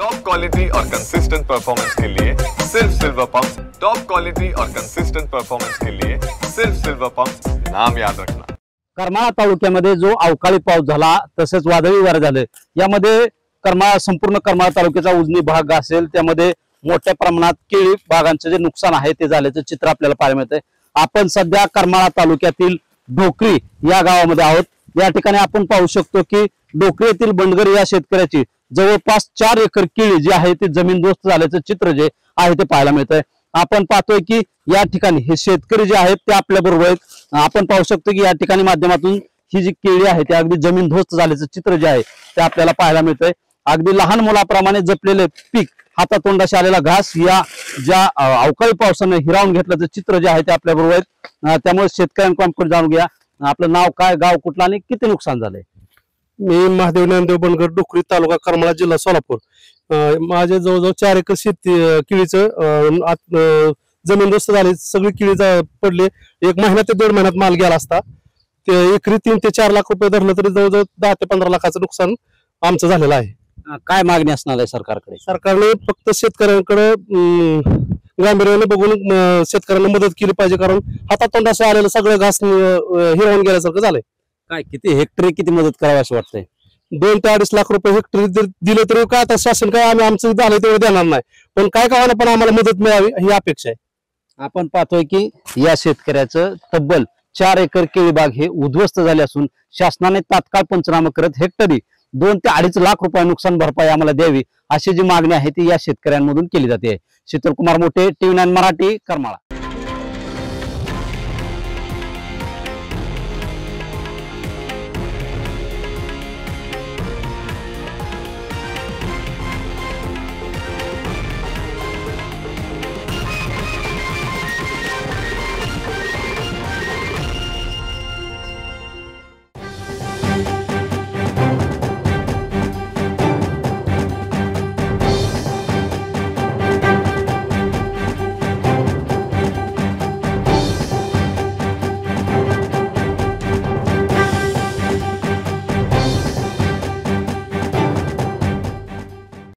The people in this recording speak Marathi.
टॉप क्वालिटी और कंसिस्टेंट परफॉर्मेंस के लिए सिर्फ सिल्वर पंप्स। टॉप क्वालिटी और कंसिस्टेंट परफॉर्मेंस के लिए सिर्फ सिल्वर पंप्स, नाम याद रखना। करमाळा तालुक्यामध्ये जो अवकाळी पाऊस झाला तसेच वादळी वारे झाले, यामध्ये संपूर्ण करमाळा तालुक्याचा उजनी भाग असेल त्यामध्ये मोठ्या प्रमाणात केळी बागांचे जे नुकसान आहे ते झाल्याचं चित्र आपल्याला पाहायला मिळतंय। आपण सध्या करमाळा तालुक्यातील ढोकरी या गावामध्ये आहोत। या ठिकाणी आपण पाहू शकतो की ढोकरी येथील बंडगर या शेतकऱ्याची जवळपास 4 एकर केळी जी आहे ती जमीनदोस्त झाल्याचं चित्र जे आहे ते पाहायला मिळतंय। आपण पाहतोय की या ठिकाणी हे शेतकरी जे आहेत ते आपल्या बरोबर आहेत। आपण पाहू शकतो की या ठिकाणी माध्यमातून ही जी केळी आहे ते अगदी जमीनदोस्त झाल्याचं चित्र जे आहे ते आपल्याला पाहायला मिळतंय। अगदी लहान मुलाप्रमाणे जपलेले पीक, हातातोंडाशी आलेला घास या ज्या अवकाळी पावसाने हिरावून घेतल्याचं चित्र जे आहे ते आपल्या बरोबर आहेत। त्यामुळे शेतकऱ्यांकडून जाणून घ्या, आपलं नाव काय, गाव कुठलं आणि किती नुकसान झालंय। मी महादेव ज्ञानदेव बंडगर, ढोकरी तालुका, करमाळा जिल्हा सोलापूर। माझे जवळजवळ 4 एकर शेती केळीचं जमीनदोस्त झाले, सगळी केळी पडले। 1 महिना ते 1.5 महिन्यात माल गेला असता। ते एकरी 3 ते 4 लाख रुपये धरलं तरी जवळजवळ 10 ते 15 लाखाचं नुकसान आमचं झालेलं आहे। काय मागणी असणार आहे सरकारकडे? सरकारने फक्त शेतकऱ्यांकडे गांभीर्याने बघून शेतकऱ्यांना मदत केली पाहिजे, कारण हातातोंडाशी आलेलं सगळं घास हिरावून गेल्यासारखं झालंय। काय किती हेक्टरी किती मदत करावी असं वाटतंय? 2 ते 2.5 लाख रुपये हेक्टरी जर दिले तरी काय आता शासन काय आमचं झालं तेवढं देणार नाही, पण काय गावाला पण आम्हाला मदत मिळावी ही अपेक्षा आहे। आपण पाहतोय की या शेतकऱ्याचं तब्बल 4 एकर केळी बाग हे उद्ध्वस्त झाले असून शासनाने तात्काळ पंचनामा करत हेक्टरी 2 ते 2.5 लाख रुपये नुकसान भरपाई आम्हाला द्यावी अशी जी मागणी आहे ती या शेतकऱ्यांमधून केली जाते। शीतल कुमार मोठे, TV9 मराठी, करमाळा।